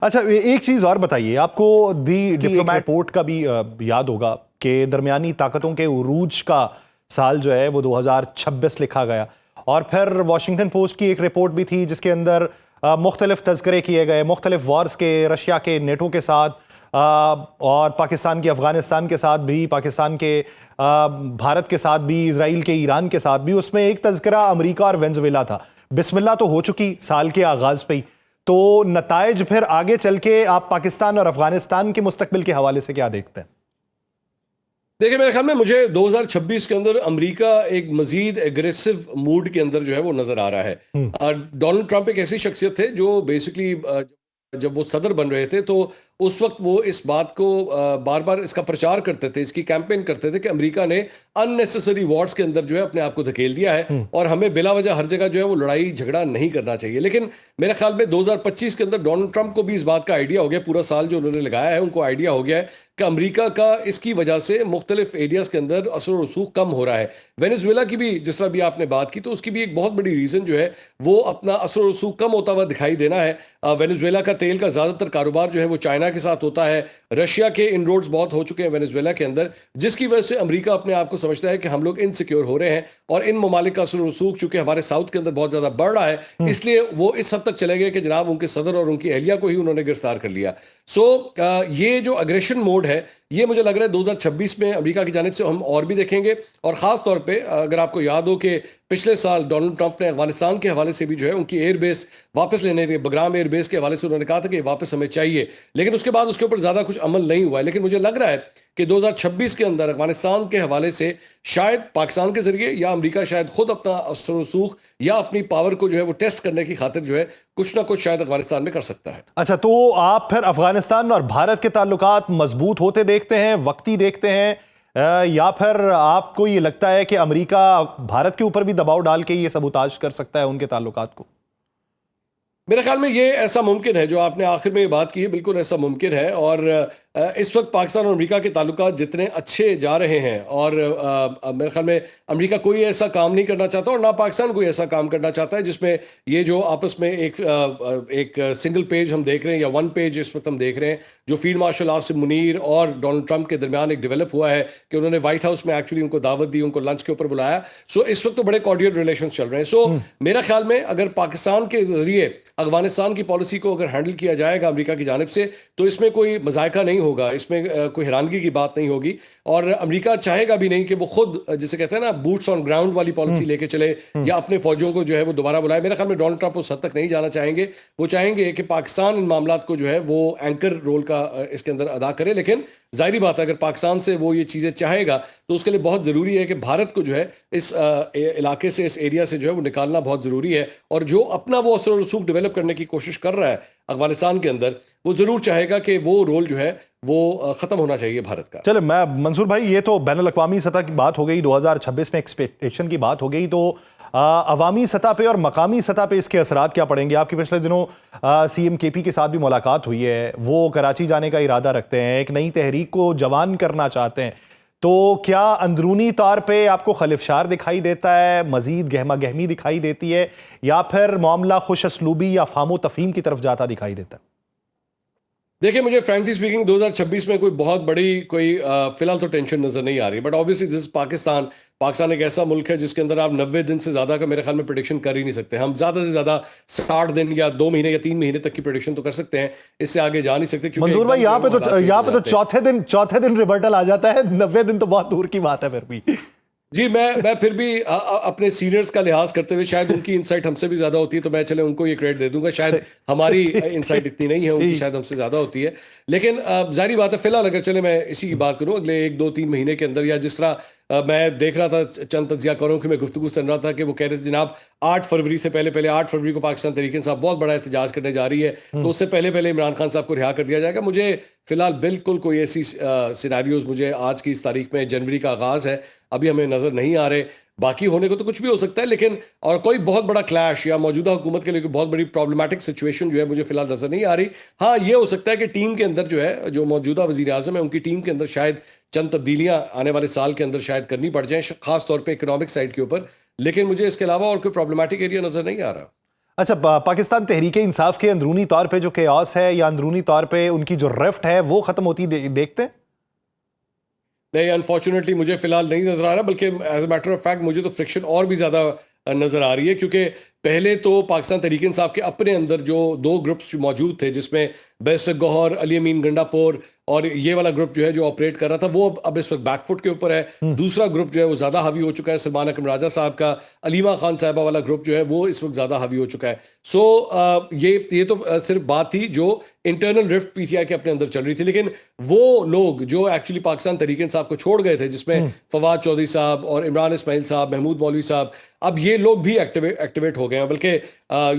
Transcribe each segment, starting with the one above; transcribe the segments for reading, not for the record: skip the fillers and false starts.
अच्छा, एक चीज और बताइए, आपको दी डिप्लोमैट रिपोर्ट का भी याद होगा कि दरमियानी ताकतों के उरूज का साल जो है वो 2026 लिखा गया। और फिर वॉशिंगटन पोस्ट की एक रिपोर्ट भी थी जिसके अंदर मुख्तलिफ तस्करे किए गए, मुख्तलिफ वॉर्स के, रशिया के, नेटो के साथ, और पाकिस्तान के, अफगानिस्तान के साथ भी, पाकिस्तान के, भारत के साथ भी, इसराइल के, ईरान के साथ भी। उसमें एक तस्करा अमेरिका और वेनेजुएला था। बिस्मिल्लाह तो हो चुकी साल के आगाज पे ही, तो नताइज फिर आगे चल के आप पाकिस्तान और अफगानिस्तान के मुस्तकबिल के हवाले से क्या देखते हैं? देखिए, मेरे ख्याल में मुझे 2026 के अंदर अमेरिका एक मजीद एग्रेसिव मूड के अंदर जो है वो नजर आ रहा हम्म। है। डोनाल्ड ट्रंप एक ऐसी शख्सियत थे जो बेसिकली जब वो सदर बन रहे थे तो उस वक्त वो इस बात को बार बार इसका प्रचार करते थे, इसकी कैंपेन करते थे कि अमेरिका ने अननेसेसरी वॉर्स के अंदर जो है अपने आप को धकेल दिया है हम्म। और हमें बिला वजह हर जगह जो है वो लड़ाई झगड़ा नहीं करना चाहिए। लेकिन मेरे ख्याल में 2025 के अंदर डोनाल्ड ट्रंप को भी इस बात का आइडिया हो गया, पूरा साल जो उन्होंने लगाया है उनको आइडिया हो गया है कि अमेरिका का इसकी वजह से मुख्तलिफ एरियाज के अंदर असर और रसूख कम हो रहा है। वेनेजुएला की भी जिस तरह भी आपने बात की, तो उसकी भी एक बहुत बड़ी रीज़न जो है वो अपना असर और रसूख कम होता हुआ दिखाई देना है। वेनेजुएला का तेल का ज़्यादातर कारोबार जो है वो चाइना के साथ होता है। रशिया के इनरोड्स बहुत हो चुके हैं वेनेजुएला के अंदर, जिसकी वजह से अमेरिका अपने आप को समझता है कि हम लोग इनसिक्योर हो रहे हैं और इन ममालिक का असर और रसूख चूंकि हमारे साउथ के अंदर बहुत ज़्यादा बढ़ रहा है, इसलिए वो इस हद तक चले गए कि जनाब उनके सदर और उनकी अहलिया को ही उन्होंने गिरफ्तार कर लिया। सो ये जो अग्रेशन मोड है, ये मुझे लग रहा है 2026 में अमेरिका की जानिब से हम और भी देखेंगे। और ख़ास तौर पे अगर आपको याद हो कि पिछले साल डोनाल्ड ट्रंप ने अफगानिस्तान के हवाले से भी जो है उनकी एयरबेस वापस लेने के, बगराम एयरबेस के हवाले से उन्होंने कहा था कि वापस हमें चाहिए, लेकिन उसके बाद उसके ऊपर ज़्यादा कुछ अमल नहीं हुआ है। लेकिन मुझे लग रहा है कि 2026 के अंदर अफगानिस्तान के हवाले से शायद पाकिस्तान के जरिए या अमेरिका शायद खुद अपना असर रसूख या अपनी पावर को जो है वो टेस्ट करने की खातिर जो है कुछ ना कुछ शायद अफगानिस्तान में कर सकता है। अच्छा, तो आप फिर अफगानिस्तान और भारत के ताल्लुकात मजबूत होते देखते हैं, वक्ती देखते हैं, या फिर आपको ये लगता है कि अमेरिका भारत के ऊपर भी दबाव डाल के ये सबूताज कर सकता है उनके ताल्लुकात को? मेरे ख्याल में ये ऐसा मुमकिन है, जो आपने आखिर में ये बात की है बिल्कुल ऐसा मुमकिन है। और इस वक्त पाकिस्तान और अमेरिका के ताल्लुकात जितने अच्छे जा रहे हैं और मेरे ख्याल में अमेरिका कोई ऐसा काम नहीं करना चाहता और ना पाकिस्तान कोई ऐसा काम करना चाहता है जिसमें ये जो आपस में एक सिंगल पेज हम देख रहे हैं या वन पेज इस वक्त हम देख रहे हैं जो फील्ड मार्शल आसिम मुनीर और डोनाल्ड ट्रंप के दरमियान एक डेवलप हुआ है कि उन्होंने व्हाइट हाउस में एक्चुअली उनको दावत दी, उनको लंच के ऊपर बुलाया। सो इस वक्त तो बड़े कॉर्डियल रिलेशन चल रहे हैं। सो मेरा ख्याल में अगर पाकिस्तान के जरिए अफगानिस्तान की पॉलिसी को अगर हैंडल किया जाएगा अमेरिका की जानिब से, तो इसमें कोई मजायका नहीं होगा, इसमें कोई हैरानगी की बात नहीं होगी। और अमेरिका चाहेगा भी नहीं कि वो खुद जिसे कहते हैं ना बूट्स ऑन ग्राउंड वाली पॉलिसी लेके चले या अपने फौजियों को जो है वो दोबारा बुलाए। मेरे ख्याल में डोनाल्ड ट्रंप उस हद तक नहीं जाना चाहेंगे। वो चाहेंगे कि पाकिस्तान इन मामलात को जो है वो एंकर रोल का इसके अंदर अदा करे। लेकिन जाहिर बात है अगर पाकिस्तान से वो ये चीज़ें चाहेगा तो उसके लिए बहुत ज़रूरी है कि भारत को जो है इस इलाके से, इस एरिया से जो है वो निकालना बहुत ज़रूरी है। और जो अपना वो असर रसूख डेवलप करने की कोशिश कर रहा है अफगानिस्तान के अंदर, वो ज़रूर चाहेगा कि वो रोल जो है वो ख़त्म होना चाहिए भारत का। चले, मैं मंसूर भाई, ये तो बैनुल अक़वामी सतह की बात हो गई, 2026 में एक्सपेक्टेशन की बात हो गई, तो अवामी सतह पे और मकामी सतह पे इसके असरात क्या पड़ेंगे? आपकी पिछले दिनों सीएम केपी के साथ भी मुलाकात हुई है, वो कराची जाने का इरादा रखते हैं, एक नई तहरीक को जवान करना चाहते हैं, तो क्या अंदरूनी तौर पे आपको खलिफशार दिखाई देता है, मजीद गहमा गहमी दिखाई देती है, या फिर मामला खुश असलूबी या फामो तफहीम की तरफ जाता दिखाई देता है? देखिए, मुझे फ्रैंकली स्पीकिंग 2026 में कोई बहुत बड़ी कोई फिलहाल तो टेंशन नजर नहीं आ रही। But obviously this Pakistan, Pakistan एक ऐसा मुल्क है जिसके अंदर आप 90 दिन से ज़्यादा का मेरे ख्याल में प्रिडिक्शन कर ही नहीं सकते। हम ज़्यादा से ज़्यादा 60 दिन या 2 महीने या 3 महीने तक की प्रिडिक्शन तो कर सकते हैं, इससे आगे जा नहीं सकते। क्योंकि मंजूर भाई, एकदम जो है वो हालात चेंज यहाँ हो पे तो जाते हैं। चौथे दिन रिबर्टल आ जाता है, 90 दिन तो बहुत दूर की बात है फिर भी। जी, मैं फिर भी अपने सीनियर्स का लिहाज करते हुए, शायद उनकी इंसाइट हमसे भी ज़्यादा होती है तो मैं चले उनको ये क्रेडिट दे दूंगा। शायद हमारी इंसाइट इतनी नहीं है, उनकी शायद हमसे ज़्यादा होती है। लेकिन जाहिर बात है, फिलहाल अगर चले मैं इसी की बात करूं, अगले 1 2 3 महीने के अंदर, या जिस तरह मैं देख रहा था चंद तज्जियाकारों की मैं गुफ्तगू सुन रहा था कि वो कह रहे थे जनाब 8 फरवरी से पहले 8 फरवरी को पाकिस्तान तहरीक इंसाफ बहुत बड़ा एहतजाज करने जा रही है, तो उससे पहले पहले इमरान खान साहब को रिहा कर दिया जाएगा। मुझे फिलहाल बिल्कुल कोई ऐसी सिनारियोज मुझे आज की इस तारीख में, जनवरी का आगाज़ है, अभी हमें नज़र नहीं आ रहे। बाकी होने को तो कुछ भी हो सकता है, लेकिन और कोई बहुत बड़ा क्लैश या मौजूदा हुकूमत के लिए कोई बहुत बड़ी प्रॉब्लमेटिक सिचुएशन जो है मुझे फिलहाल नजर नहीं आ रही। हाँ, ये हो सकता है कि टीम के अंदर जो है, जो मौजूदा वजीर आजम है, उनकी टीम के अंदर शायद चंद तब्दीलियां आने वाले साल के अंदर शायद करनी पड़ जाएं, खास तौर पे इकोनॉमिक साइड के ऊपर। लेकिन मुझे इसके अलावा और कोई प्रॉब्लमेटिक एरिया नजर नहीं आ रहा। अच्छा, पाकिस्तान तहरीके इंसाफ के अंदरूनी तौर पे जो केओस है या अंदरूनी तौर पे उनकी जो रिफ्ट है वो खत्म होती देखते हैं? नहीं, अनफॉर्चुनेटली मुझे फिलहाल नहीं नजर आ रहा, बल्कि as a matter of fact मुझे तो फ्रिक्शन और भी ज्यादा नजर आ रही है, क्योंकि पहले तो पाकिस्तान तहरीक इंसाफ के अपने अंदर जो दो ग्रुप्स मौजूद थे, जिसमें बैरिस्टर गौहर, अली अमीन गंडापुर और ये वाला ग्रुप जो है जो ऑपरेट कर रहा था, वो अब इस वक्त बैकफुट के ऊपर है। दूसरा ग्रुप जो है वो ज्यादा हावी हो चुका है, सलमान अकरम राजा साहब का अलीमा खान साहबा वाला ग्रुप जो है वो इस वक्त ज्यादा हावी हो चुका है। सो ये तो सिर्फ बात थी जो इंटरनल रिफ्ट पीटीआई के अपने अंदर चल रही थी, लेकिन वो लोग जो एक्चुअली पाकिस्तान तहरीक इंसाफ को छोड़ गए थे, जिसमें फवाद चौधरी साहब और इमरान इस्माइल साहब, महमूद मौलवी साहब, अब ये लोग भी एक्टिवेट हो गए हैं। बल्कि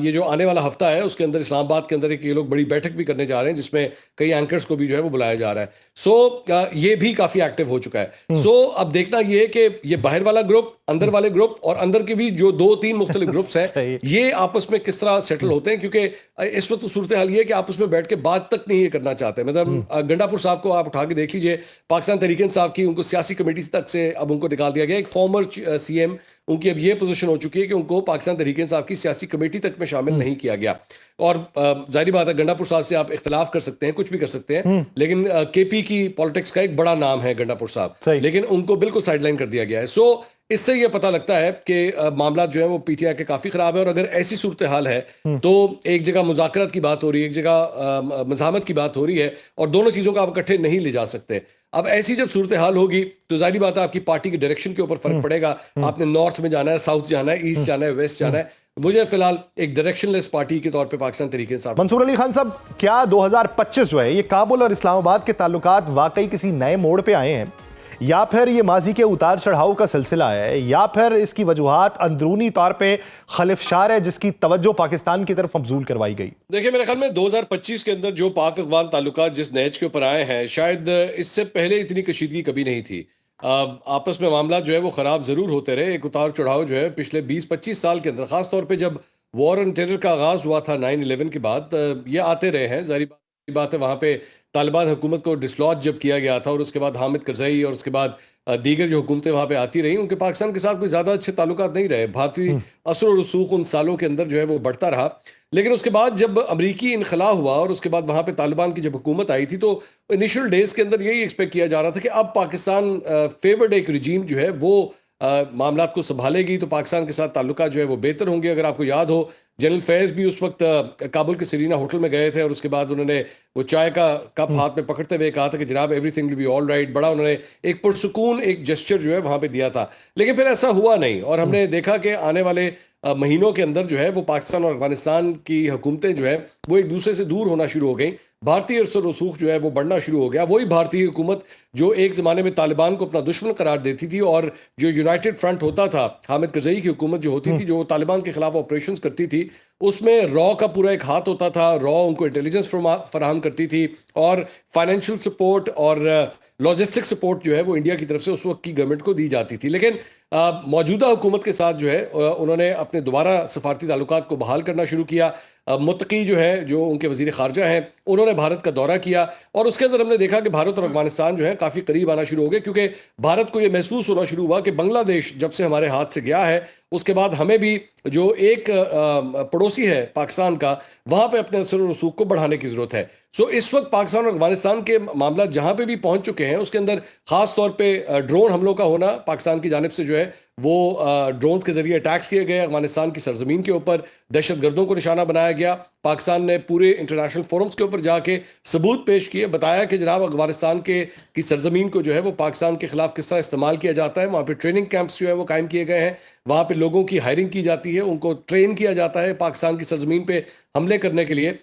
ये जो आने वाला हफ्ता है उसके अंदर इस्लामाबाद के अंदर एक ये लोग बड़ी बैठक भी करने जा रहे हैं, जिसमें कई एंकर्स को भी जो है वो बुलाया जा रहा है। सो ये भी काफी एक्टिव हो चुका है। सो अब देखना ये है कि ये बाहर वाला ग्रुप, अंदर वाले ग्रुप और अंदर के भी जो दो तीन मुख्तलिफ ग्रुप्स सही। हैं, ये आपस में किस तरह सेटल होते हैं, क्योंकि इस वक्त सूरत हाल ये है कि आपस में बैठ के बात तक नहीं ये करना चाहते। मतलब गंडापुर साहब को आप उठा के देख लीजिए, पाकिस्तान तहरीक इंसाफ की उनको सियासी कमेटी तक से अब उनको निकाल दिया गया। एक फॉर्मर सीएम, उनकी अब ये पोजीशन हो चुकी है कि उनको पाकिस्तान तहरीक इंसाफ की सियासी कमेटी तक में शामिल नहीं किया गया। और जाहिर बात है, गंडापुर साहब से आप इख्तलाफ कर सकते हैं, कुछ भी कर सकते हैं, लेकिन केपी की पॉलिटिक्स का एक बड़ा नाम है गंडापुर साहब, सही। लेकिन उनको बिल्कुल साइडलाइन कर दिया गया है। सो इससे ये पता लगता है कि मामला जो है वो पीटीआई के काफी खराब है। और अगर ऐसी सूरत हाल है तो एक जगह मुज़ाकरात की बात हो रही है, एक जगह मज़ाहमत की बात हो रही है, और दोनों चीज़ों को आप इकट्ठे नहीं ले जा सकते। अब ऐसी जब सूरत हाल होगी तो जाहिर बात है आपकी पार्टी के डायरेक्शन के ऊपर फर्क पड़ेगा। आपने नॉर्थ में जाना है, साउथ जाना है, ईस्ट जाना है, वेस्ट जाना है। मुझे फिलहाल एक डायरेक्शनलेस पार्टी के तौर पे पाकिस्तान तरीके से मंसूर अली खान साहब, क्या 2025 जो है ये काबुल और इस्लामाबाद के ताल्लुकात वाकई किसी नए मोड़ पे आए हैं, या फिर ये माजी के उतार चढ़ाव का सिलसिला है, या फिर इसकी वजूहात अंदरूनी तौर पे खलिफशार है जिसकी तवज्जो पाकिस्तान की तरफ मबजूल करवाई गई? देखिए, मेरे ख्याल में 2025 के अंदर जो पाक अफगान ताल्लुकात जिस नहज के ऊपर आए हैं, शायद इससे पहले इतनी कशीदगी कभी नहीं थी। आपस में मामला जो है वो ख़राब ज़रूर होते रहे, एक उतार चढ़ाव जो है पिछले 20-25 साल के अंदर, ख़ास तौर पे जब वॉर ऑन टेरर का आगाज़ हुआ था 9/11 के बाद, ये आते रहे हैं। ज़ाहिर बात है, वहाँ पे तालिबान हुकूमत को डिसलॉज जब किया गया था, और उसके बाद हामिद करज़ई और उसके बाद दीगर जो हुकूमतें वहाँ पे आती रही, उनके पाकिस्तान के साथ कोई ज़्यादा अच्छे ताल्लुकात नहीं रहे। भारतीय असर और रसूख उन सालों के अंदर जो है वो बढ़ता रहा। लेकिन उसके बाद जब अमरीकी इनखला हुआ और उसके बाद वहाँ पे तालिबान की जब हुकूमत आई थी, तो इनिशियल डेज के अंदर यही एक्सपेक्ट किया जा रहा था कि अब पाकिस्तान फेवर्ड एक रिजीम जो है वो मामलात को संभालेगी, तो पाकिस्तान के साथ ताल्लुकात जो है वो बेहतर होंगे। अगर आपको याद हो, जनरल फैज़ भी उस वक्त काबुल के सीरीना होटल में गए थे, और उसके बाद उन्होंने वो चाय का कप हाथ में पकड़ते हुए कहा था कि जनाब everything will be all right. बड़ा उन्होंने एक पुरसुकून एक जेस्चर जो है वहाँ पे दिया था, लेकिन फिर ऐसा हुआ नहीं। और हमने देखा कि आने वाले महीनों के अंदर जो है वो पाकिस्तान और अफगानिस्तान की हुकूमतें जो है वो एक दूसरे से दूर होना शुरू हो गई। भारतीय असर रसूख जो है वो बढ़ना शुरू हो गया। वही भारतीय हुकूमत जो एक ज़माने में तालिबान को अपना दुश्मन करार देती थी, और जो यूनाइटेड फ्रंट होता था, हामिद करज़ई की हुकूमत जो होती थी, जो तालिबान के खिलाफ ऑपरेशंस करती थी, उसमें रॉ का पूरा एक हाथ होता था। रॉ उनको इंटेलिजेंस फराहम करती थी, और फाइनेंशियल सपोर्ट और लॉजिस्टिक सपोर्ट जो है वो इंडिया की तरफ से उस वक्त की गवर्नमेंट को दी जाती थी। लेकिन मौजूदा हुकूमत के साथ जो है उन्होंने अपने दोबारा सफारती ताल्लुकात को बहाल करना शुरू किया। मुत्तकी जो है, जो उनके वजीर खारजा हैं, उन्होंने भारत का दौरा किया, और उसके अंदर हमने देखा कि भारत और अफगानिस्तान जो है काफ़ी करीब आना शुरू हो गए, क्योंकि भारत को ये महसूस होना शुरू हुआ कि बांग्लादेश जब से हमारे हाथ से गया है, उसके बाद हमें भी जो एक पड़ोसी है पाकिस्तान का, वहाँ पे अपने असर और रसूख को बढ़ाने की ज़रूरत है। सो इस वक्त पाकिस्तान और अफगानिस्तान के मामला जहाँ पे भी पहुँच चुके हैं, उसके अंदर ख़ास तौर पे ड्रोन हमलों का होना, पाकिस्तान की जानिब से जो है वो ड्रोन्स के जरिए अटैक्स किए गए अफगानिस्तान की सरजमीन के ऊपर, दहशतगर्दों को निशाना बनाया गया। पाकिस्तान ने पूरे इंटरनेशनल फोरम्स के ऊपर जाके सबूत पेश किए, बताया कि जनाब अफगानिस्तान की सरजमीन को जो है वो पाकिस्तान के खिलाफ किस तरह इस्तेमाल किया जाता है। वहाँ पे ट्रेनिंग कैंप्स जो है वो कायम किए गए हैं, वहाँ पे लोगों की हायरिंग की जाती है, उनको ट्रेन किया जाता है पाकिस्तान की सरजमीन पे हमले करने के लिए।